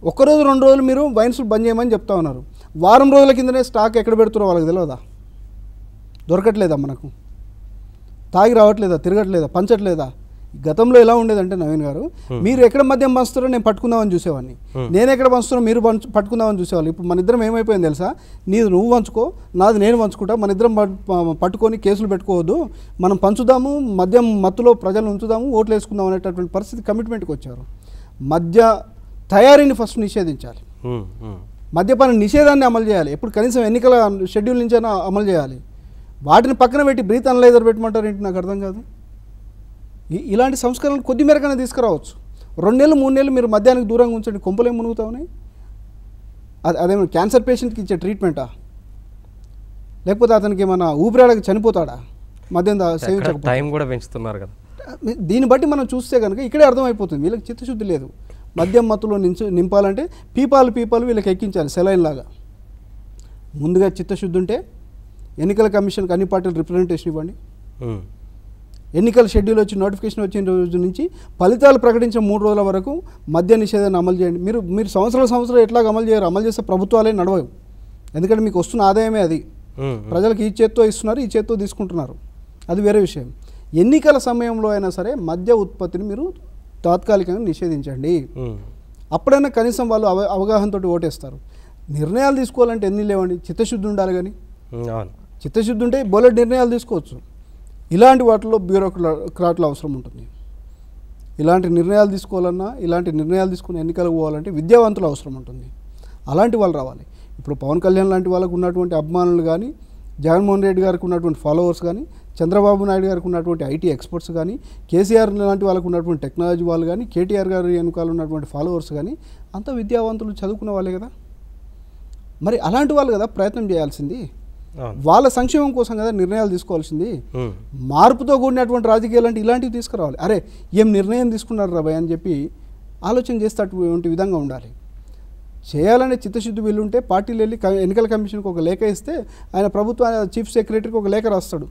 ఒక్కరోజు 2 రోజులు మీరు వైన్స్ బంద్ చేయమని చెప్తా ఉన్నారు. వారం రోజుల కిందనే స్టాక్ ఎక్కడ పెడుతున్నారో వాళ్ళకి తెలియదా? దొరకట్లేదా? మనకు తాగి రావట్లేదా? తిరగట్లేదా? పంచట్లేదా? గతంలో ఎలా ఉండేదంటే నవీన్ గారు, మీరు ఎక్కడ మద్యం పంచుతారో నేను పట్టుకుందామని చూసేవాడిని, నేను ఎక్కడ పంచుతానో మీరు పట్టుకుందామని చూసేవాళ్ళు. ఇప్పుడు మన ఇద్దరం ఏమైపోయింది తెలుసా? నీది నువ్వు పంచుకో, నాది నేను పంచుకుంటా, మన ఇద్దరం పట్టుకొని కేసులు పెట్టుకోవద్దు, మనం పంచుదాము, మద్యం మత్తులో ప్రజలను ఉంచుదాము, ఓట్లు వేసుకుందాం అనేటటువంటి పరిస్థితి కమిట్మెంట్కి వచ్చారు. మద్య తయారీని ఫస్ట్ నిషేధించాలి, మద్యపాన నిషేధాన్ని అమలు చేయాలి, ఎప్పుడు కనీసం ఎన్నికల షెడ్యూల్ నుంచైనా అమలు చేయాలి. వాటిని పక్కన పెట్టి బ్రీత్ అనలైజర్ పెట్టమంటారు ఏంటి? నాకు అర్థం కాదు. ఇలాంటి సంస్కరణలు కొద్ది మేరకనే తీసుకురావచ్చు. 2 నెలలు 3 నెలలు మీరు మద్యానికి దూరంగా ఉంచండి, కొంపలేం మునుగుతా ఉన్నాయి. అదేమో క్యాన్సర్ పేషెంట్కి ఇచ్చే ట్రీట్మెంటా, లేకపోతే అతనికి ఏమన్నా ఊపిరాడకి చనిపోతాడా మద్యం సేవించకపోతే? టైం కూడా పెంచుతున్నారు కదా. దీన్ని బట్టి మనం చూస్తే కనుక ఇక్కడే అర్థమైపోతుంది వీళ్ళకి చిత్తశుద్ధి లేదు. మద్యం మత్తులో నింపాలంటే పీపాలు వీళ్ళకి ఎక్కించాలి సెలైన్ లాగా. ముందుగా చిత్తశుద్ధి ఉంటే ఎన్నికల కమిషన్కి అన్ని పార్టీలు రిప్రజెంటేషన్ ఇవ్వండి. ఎన్నికల షెడ్యూల్ వచ్చి నోటిఫికేషన్ వచ్చిన రోజు నుంచి ఫలితాలు ప్రకటించిన 3 రోజుల వరకు మద్య నిషేధాన్ని అమలు చేయండి. మీరు సంవత్సరాలు ఎట్లాగ అమలు చేయరు? అమలు చేస్తే ప్రభుత్వాలే నడవవు. ఎందుకంటే మీకు వస్తున్న ఆదాయమే అది. ప్రజలకు ఈ చేత్తో ఇస్తున్నారు, ఈ చేత్తో తీసుకుంటున్నారు, అది వేరే విషయం. ఎన్నికల సమయంలో అయినా సరే మద్య ఉత్పత్తిని మీరు తాత్కాలికంగా నిషేధించండి. అప్పుడైనా కనీసం వాళ్ళు అవగాహనతో ఓటేస్తారు. నిర్ణయాలు తీసుకోవాలంటే ఎన్ని లేవండి, చిత్తశుద్ధి ఉండాలి. కానీ చిత్తశుద్ధి ఉంటే బోలెడ్ నిర్ణయాలు తీసుకోవచ్చు. ఇలాంటి వాటిలో బ్యూరోక్రాట్ల అవసరం ఉంటుంది. ఇలాంటి నిర్ణయాలు తీసుకోవాలన్నా, ఇలాంటి నిర్ణయాలు తీసుకుని ఎన్నికలకు పోవాలంటే విద్యావంతులు అవసరం ఉంటుంది. అలాంటి వాళ్ళు రావాలి. ఇప్పుడు పవన్ కళ్యాణ్ లాంటి వాళ్ళకు ఉన్నటువంటి అభిమానులు కానీ, జగన్మోహన్ రెడ్డి గారికి ఉన్నటువంటి ఫాలోవర్స్ కానీ, చంద్రబాబు నాయుడు గారికి ఉన్నటువంటి ఐటీ ఎక్స్పర్ట్స్ కానీ, కేసీఆర్ లాంటి వాళ్ళకు ఉన్నటువంటి టెక్నాలజీ వాళ్ళు కానీ, కేటీఆర్ గారి వెనుకాల ఉన్నటువంటి ఫాలోవర్స్ కానీ అంతా విద్యావంతులు, చదువుకున్న వాళ్ళే కదా. మరి అలాంటి వాళ్ళు కదా ప్రయత్నం చేయాల్సింది. వాళ్ళ సంక్షేమం కోసం కదా నిర్ణయాలు తీసుకోవాల్సింది. మార్పుతో కూడినటువంటి రాజకీయాలు అంటే ఇలాంటివి తీసుకురావాలి. అరే ఏం నిర్ణయం తీసుకున్నారు రాబాయ్ అని చెప్పి ఆలోచన చేస్తే అటువంటి విధంగా ఉండాలి. చేయాలనే చిత్తశుద్ధి వీళ్ళుంటే పార్టీలు వెళ్ళి ఎన్నికల కమిషన్కి ఒక లేఖ ఇస్తే ఆయన ప్రభుత్వ చీఫ్ సెక్రటరీకి ఒక లేఖ రాస్తాడు.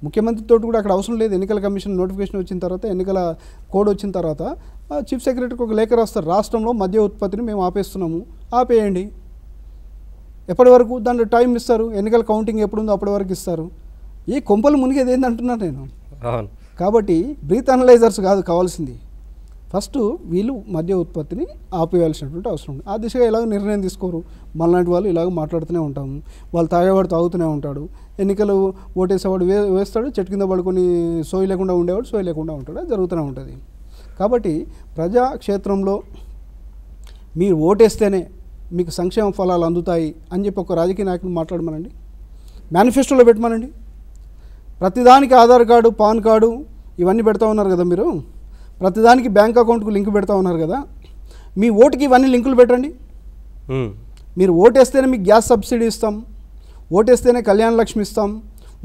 ముఖ్యమంత్రితో కూడా అక్కడ అవసరం లేదు. ఎన్నికల కమిషన్ నోటిఫికేషన్ వచ్చిన తర్వాత, ఎన్నికల కోడ్ వచ్చిన తర్వాత చీఫ్ సెక్రటరీకి ఒక లేఖ రాస్తారు. రాష్ట్రంలో మద్య ఉత్పత్తిని మేము ఆపేస్తున్నాము, ఆపేయండి. ఎప్పటి వరకు దాంట్లో టైం ఇస్తారు, ఎన్నికల కౌంటింగ్ ఎప్పుడుందో అప్పటి వరకు ఇస్తారు. ఈ కొంపలు మునిగేది ఏందంటున్నాను నేను. అవును. కాబట్టి బ్రీత్ అనలైజర్స్ కాదు కావాల్సింది, ఫస్ట్ వీళ్ళు మద్య ఉత్పత్తిని ఆపేయాల్సినటువంటి అవసరం ఉంది. ఆ దిశగా ఎలాగో నిర్ణయం తీసుకోరు. మనలాంటి వాళ్ళు ఇలాగ మాట్లాడుతూనే ఉంటాము. వాళ్ళు తాగేవాడు తాగుతూనే ఉంటాడు, ఎన్నికలు ఓటేసేవాడు వేస్తాడు, చెట్టు కింద పడుకొని సోయి లేకుండా ఉండేవాడు సోయి లేకుండా ఉంటాడు, అది జరుగుతూనే ఉంటుంది. కాబట్టి ప్రజాక్షేత్రంలో మీరు ఓటేస్తేనే మీకు సంక్షేమ ఫలాలు అందుతాయి అని చెప్పి ఒక రాజకీయ నాయకులు మాట్లాడమనండి, మేనిఫెస్టోలో పెట్టమనండి. ప్రతిదానికి ఆధార్ కార్డు, పాన్ కార్డు ఇవన్నీ పెడతా ఉన్నారు కదా మీరు, ప్రతిదానికి బ్యాంక్ అకౌంట్కు లింక్ పెడతా ఉన్నారు కదా, మీ ఓటుకి ఇవన్నీ లింకులు పెట్టండి. మీరు ఓటేస్తేనే మీకు గ్యాస్ సబ్సిడీ ఇస్తాం, ఓటేస్తేనే కళ్యాణ లక్ష్మి ఇస్తాం,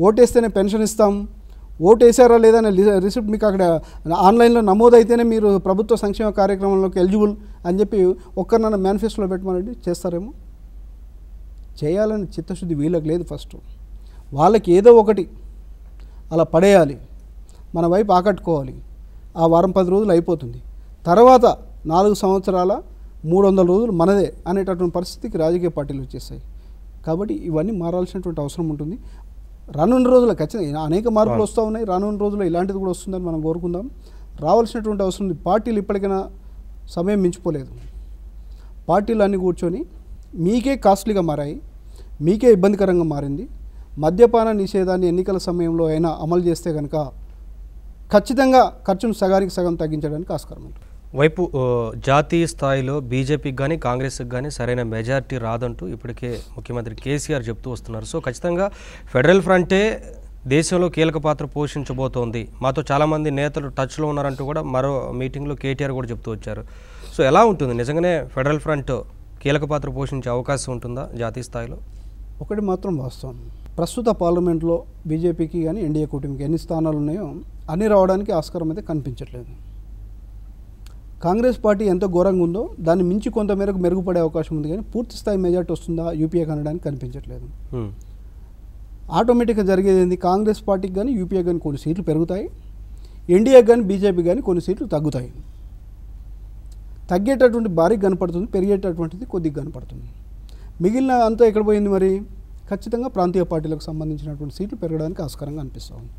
ఓటేస్తేనే పెన్షన్ ఇస్తాం, ఓటు వేసారా లేదా అనే రిసిప్ట్ మీకు అక్కడ ఆన్లైన్లో నమోదైతేనే మీరు ప్రభుత్వ సంక్షేమ కార్యక్రమంలోకి ఎలిజిబుల్ అని చెప్పి ఒక్కరినన్నా మేనిఫెస్టోలో పెట్టమనండి. చేస్తారేమో. చేయాలని చిత్తశుద్ధి వీళ్ళకి లేదు. ఫస్ట్ వాళ్ళకి ఏదో ఒకటి అలా పడేయాలి, మన వైపు ఆకట్టుకోవాలి. ఆ వారం 10 రోజులు అయిపోతుంది, తర్వాత 4 సంవత్సరాల 300 రోజులు మనదే అనేటటువంటి పరిస్థితికి రాజకీయ పార్టీలు వచ్చేసాయి. కాబట్టి ఇవన్నీ మారాల్సినటువంటి అవసరం ఉంటుంది. రానున్న రోజుల్లో ఖచ్చితంగా అనేక మార్పులు వస్తూ ఉన్నాయి. రానున్న రోజుల్లో ఇలాంటిది కూడా వస్తుందని మనం కోరుకుందాం. రావాల్సినటువంటి అవసరం ఉంది. పార్టీలు ఇప్పటికైనా సమయం మించిపోలేదు. పార్టీలు అన్నీ కూర్చొని మీకే కాస్ట్లీగా మారాయి, మీకే ఇబ్బందికరంగా మారింది. మద్యపాన నిషేధాన్ని ఎన్నికల సమయంలో అయినా అమలు చేస్తే కనుక ఖచ్చితంగా ఖర్చును సగానికి సగం తగ్గించడానికి ఆస్కారం ఉంటుంది. వైపు జాతీయ స్థాయిలో బీజేపీకి కానీ కాంగ్రెస్కి కానీ సరైన మెజారిటీ రాదంటూ ఇప్పటికే ముఖ్యమంత్రి కేసీఆర్ చెప్తూ వస్తున్నారు. సో ఖచ్చితంగా ఫెడరల్ ఫ్రంటే దేశంలో కీలక పాత్ర పోషించబోతోంది, మాతో చాలామంది నేతలు టచ్లో ఉన్నారంటూ కూడా మరో మీటింగ్లో కేటీఆర్ కూడా చెప్తూ వచ్చారు. సో ఎలా ఉంటుంది, నిజంగానే ఫెడరల్ ఫ్రంట్ కీలక పాత్ర పోషించే అవకాశం ఉంటుందా జాతీయ స్థాయిలో? ఒకటి మాత్రం వాస్తవం, ప్రస్తుత పార్లమెంట్లో బీజేపీకి కానీ ఎన్డీఏ కూటమికి ఎన్ని స్థానాలు ఉన్నాయో అన్నీ రావడానికి ఆస్కారం అయితే కనిపించట్లేదు. కాంగ్రెస్ పార్టీ ఎంత ఘోరంగా ఉందో దాన్ని మించి కొంతమేరకు మెరుగుపడే అవకాశం ఉంది, కానీ పూర్తి స్థాయి మెజార్టీ వస్తుందా యూపీఏ అనడానికి కనిపించట్లేదు. ఆటోమేటిక్గా జరిగేది ఏంది, కాంగ్రెస్ పార్టీకి కానీ యూపీఏ కానీ కొన్ని సీట్లు పెరుగుతాయి, ఎన్డీఏ కానీ బీజేపీ కానీ కొన్ని సీట్లు తగ్గుతాయి. తగ్గేటటువంటి భారీగా కనపడుతుంది, పెరిగేటటువంటిది కొద్దిగా కనపడుతుంది. మిగిలిన అంతా ఎక్కడ పోయింది మరి? ఖచ్చితంగా ప్రాంతీయ పార్టీలకు సంబంధించినటువంటి సీట్లు పెరగడానికి ఆస్కారంగా అనిపిస్తుంది.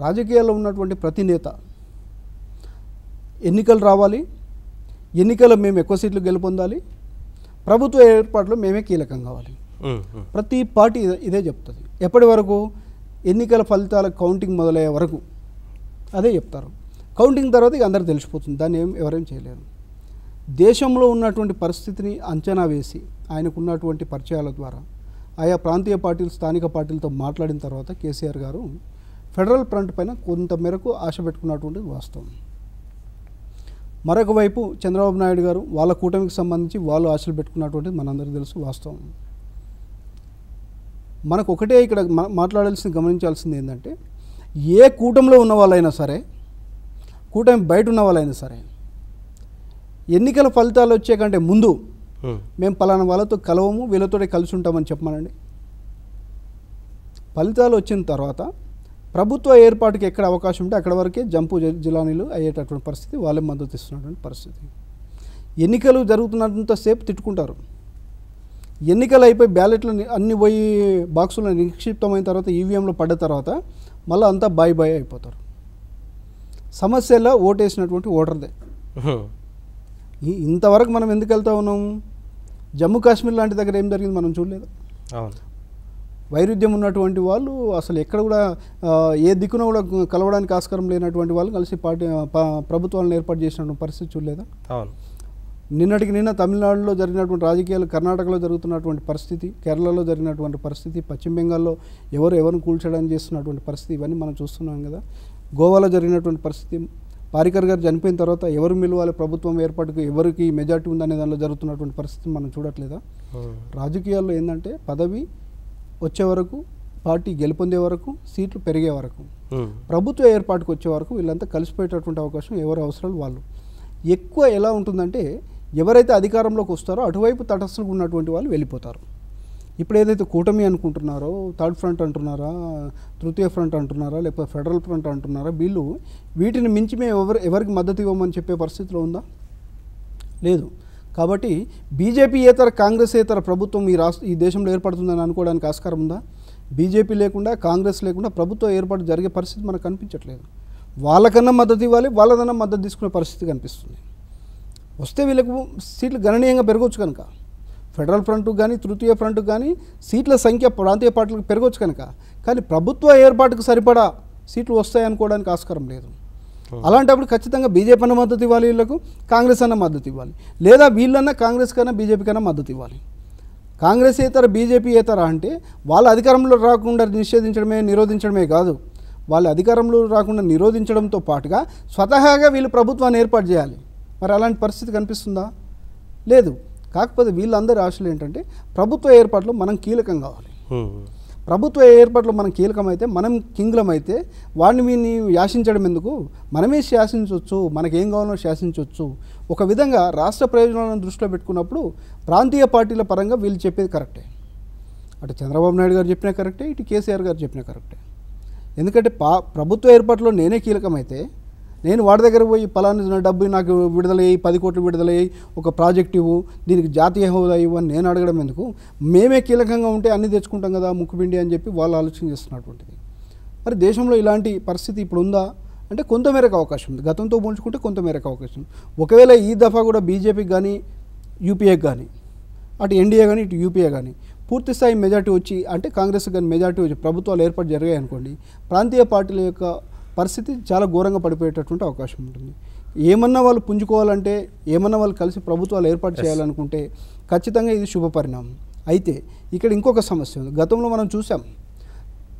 రాజకీయాల్లో ఉన్నటువంటి ప్రతి నేత ఎన్నికలు రావాలి, ఎన్నికల్లో మేము ఎక్కువ సీట్లు గెలుపొందాలి, ప్రభుత్వ ఏర్పాట్లో మేమే కీలకం కావాలి. ప్రతి పార్టీ ఇదే చెప్తుంది. ఎప్పటి వరకు? ఎన్నికల ఫలితాల కౌంటింగ్ మొదలయ్యే వరకు అదే చెప్తారు. కౌంటింగ్ తర్వాత ఇక అందరూ తెలిసిపోతుంది, దాన్ని ఎవరేం చేయలేరు. దేశంలో ఉన్నటువంటి పరిస్థితిని అంచనా వేసి ఆయనకు ఉన్నటువంటి పరిచయాల ద్వారా ఆయా ప్రాంతీయ పార్టీలు స్థానిక పార్టీలతో మాట్లాడిన తర్వాత కేసీఆర్ గారు ఫెడరల్ ఫ్రంట్ పైన కొంత మేరకు ఆశ పెట్టుకున్నటువంటి వాస్తవం. మరొక వైపు చంద్రబాబు నాయుడు గారు వాళ్ళ కూటమికి సంబంధించి వాళ్ళు ఆశలు పెట్టుకున్నటువంటిది మనందరికీ తెలుసు వాస్తవం. మనకు ఒకటే ఇక్కడ మాట్లాడాల్సింది, గమనించాల్సింది ఏంటంటే, ఏ కూటమిలో ఉన్న వాళ్ళైనా సరే, కూటమి బయట ఉన్న వాళ్ళైనా సరే, ఎన్నికల ఫలితాలు వచ్చే కంటే ముందు మేము పలానా వాళ్ళతో కలవము, వీళ్ళతో కలిసి ఉంటామని చెప్పమనండి. ఫలితాలు వచ్చిన తర్వాత ప్రభుత్వ ఏర్పాటుకి ఎక్కడ అవకాశం ఉంటే అక్కడ వరకే జంపు జిలానీలు అయ్యేటటువంటి పరిస్థితి, వాళ్ళే మద్దతు ఇస్తున్నటువంటి పరిస్థితి. ఎన్నికలు జరుగుతున్నంతసేపు తిట్టుకుంటారు, ఎన్నికలు అయిపోయి బ్యాలెట్లు అన్ని పోయి బాక్సులో నిక్షిప్తమైన తర్వాత ఈవీఎంలో పడ్డ తర్వాత మళ్ళీ అంతా బాయ్ బాయ్ అయిపోతారు. సమస్యలో ఓటేసినటువంటి ఓటర్దే. ఇంతవరకు మనం ఎందుకు వెళ్తా ఉన్నాము? జమ్మూ కాశ్మీర్ లాంటి దగ్గర ఏం జరిగింది మనం చూడలేదు. వైరుధ్యం ఉన్నటువంటి వాళ్ళు అసలు ఎక్కడ కూడా ఏ దిక్కున కూడా కలవడానికి ఆస్కారం లేనటువంటి వాళ్ళు కలిసి ప్రభుత్వాలను ఏర్పాటు చేసినటువంటి పరిస్థితి చూడలేదా? నిన్నటికి నిన్న తమిళనాడులో జరిగినటువంటి రాజకీయాలు, కర్ణాటకలో జరుగుతున్నటువంటి పరిస్థితి, కేరళలో జరిగినటువంటి పరిస్థితి, పశ్చిమ బెంగాల్లో ఎవరిని కూల్చడానికి చేస్తున్నటువంటి పరిస్థితి, ఇవన్నీ మనం చూస్తున్నాం కదా. గోవాలో జరిగినటువంటి పరిస్థితి, పారికర్ గారు చనిపోయిన తర్వాత ఎవరు మిలవాలి ప్రభుత్వం ఏర్పాటుకు, ఎవరికి మెజార్టీ ఉందనే దానిలో జరుగుతున్నటువంటి పరిస్థితి మనం చూడట్లేదా? రాజకీయాల్లో ఏంటంటే పదవి వచ్చే వరకు, పార్టీ గెలుపొందే వరకు, సీట్లు పెరిగే వరకు, ప్రభుత్వ ఏర్పాటుకు వచ్చే వరకు వీళ్ళంతా కలిసిపోయేటటువంటి అవకాశం, ఎవరి అవసరాలు వాళ్ళు. ఎక్కువ ఎలా ఉంటుందంటే, ఎవరైతే అధికారంలోకి వస్తారో అటువైపు తటస్థులుగా ఉన్నటువంటి వాళ్ళు వెళ్ళిపోతారు. ఇప్పుడు ఏదైతే కూటమి అనుకుంటున్నారో, థర్డ్ ఫ్రంట్ అంటున్నారా, తృతీయ ఫ్రంట్ అంటున్నారా, లేకపోతే ఫెడరల్ ఫ్రంట్ అంటున్నారా, వీళ్ళు వీటిని మించి మేము ఎవరికి మద్దతు ఇవ్వమని చెప్పే పరిస్థితిలో ఉందా? లేదు. కాబట్టి బీజేపీ ఏతర కాంగ్రెస్ ఏతర ప్రభుత్వం ఈ దేశంలో ఏర్పడుతుందని అనుకోవడానికి ఆస్కారం ఉందా? బీజేపీ లేకుండా కాంగ్రెస్ లేకుండా ప్రభుత్వ ఏర్పాటు జరిగే పరిస్థితి మనకు కనిపించట్లేదు. వాళ్ళకన్నా మద్దతు ఇవ్వాలి, వాళ్ళకన్నా మద్దతు తీసుకునే పరిస్థితి కనిపిస్తుంది. వస్తే వీళ్ళకు సీట్లు గణనీయంగా పెరగవచ్చు కనుక, ఫెడరల్ ఫ్రంట్కు కానీ తృతీయ ఫ్రంట్కు కానీ సీట్ల సంఖ్య ప్రాంతీయ పార్టీలకు పెరగవచ్చు కనుక, కానీ ప్రభుత్వ ఏర్పాటుకు సరిపడా సీట్లు వస్తాయనుకోవడానికి ఆస్కారం లేదు. అలాంటప్పుడు ఖచ్చితంగా బీజేపీ అన్న మద్దతు ఇవ్వాలి, వీళ్ళకు కాంగ్రెస్ అన్న మద్దతు ఇవ్వాలి, లేదా వీళ్ళన్నా కాంగ్రెస్ కన్నా బీజేపీ కన్నా మద్దతు ఇవ్వాలి. కాంగ్రెస్ ఏతర బీజేపీ ఏతర అంటే వాళ్ళ అధికారంలో రాకుండా నిరోధించడమే కాదు, వాళ్ళ అధికారంలో రాకుండా నిరోధించడంతో పాటుగా స్వతహాగా వీళ్ళు ప్రభుత్వాన్ని ఏర్పాటు చేయాలి. మరి అలాంటి పరిస్థితి కనిపిస్తుందా? లేదు. కాకపోతే వీళ్ళందరి ఆశలు ఏంటంటే ప్రభుత్వ ఏర్పాట్లో మనం కీలకం కావాలి. ప్రభుత్వ ఏర్పాట్లో మనం కీలకమైతే, మనం కింగ్లం అయితే వాడిని వీడిని శాసించడం ఎందుకు, మనమే శాసించవచ్చు, మనకేం కావాలో శాసించవచ్చు. ఒక విధంగా రాష్ట్ర ప్రయోజనాలను దృష్టిలో పెట్టుకున్నప్పుడు ప్రాంతీయ పార్టీల పరంగా వీళ్ళు చెప్పేది కరెక్టే. అటు చంద్రబాబు నాయుడు గారు చెప్పినా కరెక్టే, ఇటు కేసీఆర్ గారు చెప్పినా కరెక్టే. ఎందుకంటే ప్రభుత్వ ఏర్పాట్లో నేనే కీలకమైతే నేను వాడి దగ్గర పోయి పలానా డబ్బు నాకు విడుదలయ్యి 10 కోట్లు విడుదలయ్యి ఒక ప్రాజెక్ట్ ఇవ్వు, దీనికి జాతీయ హోదా ఇవ్వు అని నేను అడగడం ఎందుకు, మేమే కీలకంగా ఉంటే అన్నీ తెచ్చుకుంటాం కదా ముక్కుపిండి అని చెప్పి వాళ్ళు ఆలోచన చేస్తున్నటువంటిది. మరి దేశంలో ఇలాంటి పరిస్థితి ఇప్పుడు ఉందా అంటే కొంతమేరకు అవకాశం ఉంది, గతంతో పోల్చుకుంటే కొంతమేరకు అవకాశం. ఒకవేళ ఈ దఫా కూడా బీజేపీకి కానీ యూపీఏకి కానీ, అటు ఎన్డీఏ కానీ ఇటు యూపీఏ కానీ పూర్తి స్థాయి మెజార్టీ వచ్చి, అంటే కాంగ్రెస్ కానీ మెజార్టీ వచ్చి ప్రభుత్వాలు ఏర్పాటు జరిగాయి అనుకోండి, ప్రాంతీయ పార్టీల యొక్క పరిస్థితి చాలా ఘోరంగా పడిపోయేటటువంటి అవకాశం ఉంటుంది. ఏమన్నా వాళ్ళు పుంజుకోవాలంటే, ఏమన్నా వాళ్ళు కలిసి ప్రభుత్వాలు ఏర్పాటు చేయాలనుకుంటే ఖచ్చితంగా ఇది శుభ పరిణామం. అయితే ఇక్కడ ఇంకొక సమస్య ఉంది. గతంలో మనం చూసాం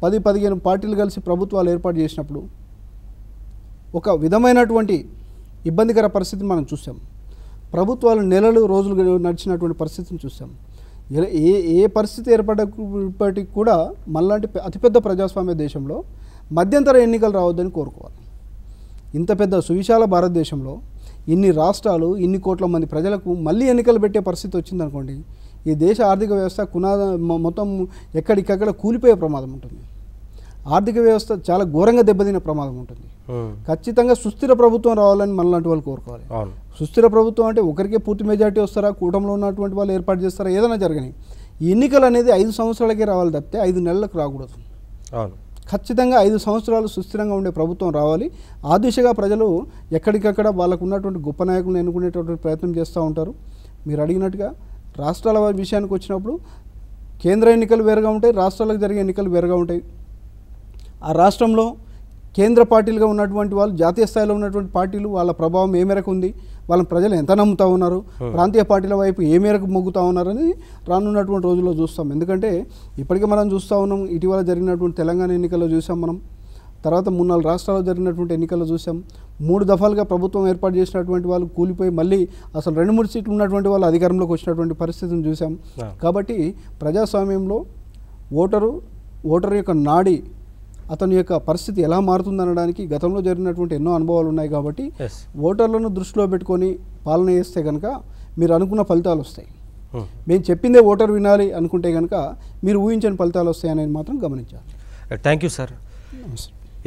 10-15 పార్టీలు కలిసి ప్రభుత్వాలు ఏర్పాటు చేసినప్పుడు ఒక విధమైనటువంటి ఇబ్బందికర పరిస్థితిని మనం చూసాం. ప్రభుత్వాలు నెలలు రోజులు నడిచినటువంటి పరిస్థితిని చూసాం. ఏ పరిస్థితి ఏర్పడప్పటికి కూడా మళ్ళాంటి అతిపెద్ద ప్రజాస్వామ్య దేశంలో మధ్యంతర ఎన్నికలు రావద్దని కోరుకోవాలి. ఇంత పెద్ద సువిశాల భారతదేశంలో ఇన్ని రాష్ట్రాలు, ఇన్ని కోట్ల మంది ప్రజలకు మళ్ళీ ఎన్నికలు పెట్టే పరిస్థితి వచ్చిందనుకోండి, ఈ దేశ ఆర్థిక వ్యవస్థ మొత్తం ఎక్కడికక్కడ కూలిపోయే ప్రమాదం ఉంటుంది. ఆర్థిక వ్యవస్థ చాలా ఘోరంగా దెబ్బతినే ప్రమాదం ఉంటుంది. ఖచ్చితంగా సుస్థిర ప్రభుత్వం రావాలని మనలాంటి వాళ్ళు కోరుకోవాలి. సుస్థిర ప్రభుత్వం అంటే ఒకరికే పూర్తి మెజార్టీ వస్తారా, కూటమిలో ఉన్నటువంటి వాళ్ళు ఏర్పాటు చేస్తారా, ఏదైనా జరగని ఈ ఎన్నికలు అనేది 5 సంవత్సరాలకే రావాలి తప్పితే 5 నెలలకు రాకూడదు. ఖచ్చితంగా 5 సంవత్సరాలు సుస్థిరంగా ఉండే ప్రభుత్వం రావాలి. ఆ దిశగా ప్రజలు ఎక్కడికక్కడ వాళ్ళకు ఉన్నటువంటి గొప్ప నాయకులను ఎన్నుకునేటటువంటి ప్రయత్నం చేస్తూ ఉంటారు. మీరు అడిగినట్టుగా రాష్ట్రాల విషయానికి వచ్చినప్పుడు కేంద్ర ఎన్నికలు వేరుగా ఉంటాయి, రాష్ట్రాలకు జరిగే ఎన్నికలు వేరుగా ఉంటాయి. ఆ రాష్ట్రంలో కేంద్ర పార్టీలుగా ఉన్నటువంటి వాళ్ళు, జాతీయ స్థాయిలో ఉన్నటువంటి పార్టీలు, వాళ్ళ ప్రభావం ఏ మేరకు ఉంది, వాళ్ళ ప్రజలు ఎంత నమ్ముతూ ఉన్నారు, ప్రాంతీయ పార్టీల వైపు ఏ మేరకు మొగ్గుతూ ఉన్నారని రానున్నటువంటి రోజుల్లో చూస్తాం. ఎందుకంటే ఇప్పటికే మనం చూస్తూ ఉన్నాం, ఇటీవల జరిగినటువంటి తెలంగాణ ఎన్నికల్లో చూసాం మనం, తర్వాత 3-4 రాష్ట్రాల్లో జరిగినటువంటి ఎన్నికల్లో చూసాం. 3 దఫాలుగా ప్రభుత్వం ఏర్పాటు చేసినటువంటి వాళ్ళు కూలిపోయి మళ్ళీ అసలు 2-3 సీట్లు ఉన్నటువంటి వాళ్ళు అధికారంలోకి వచ్చినటువంటి పరిస్థితిని చూసాం. కాబట్టి ప్రజాస్వామ్యంలో ఓటరు యొక్క నాడి, అతని యొక్క పరిస్థితి ఎలా మారుతుందనడానికి గతంలో జరిగినటువంటి ఎన్నో అనుభవాలు ఉన్నాయి. కాబట్టి ఓటర్లను దృష్టిలో పెట్టుకొని పాలన చేస్తే కనుక మీరు అనుకున్న ఫలితాలు వస్తాయి. మేము చెప్పిందే ఓటర్ వినాలి అనుకుంటే కనుక మీరు ఊహించని ఫలితాలు వస్తాయి అనేది మాత్రం గమనించాలి. Thank you sir.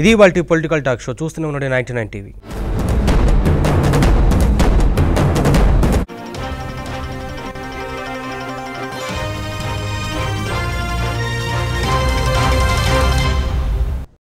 ఇది ఇవాల్టి పొలిటికల్ టాక్ షో. చూస్తూనే ఉండండి 99 టీవీ.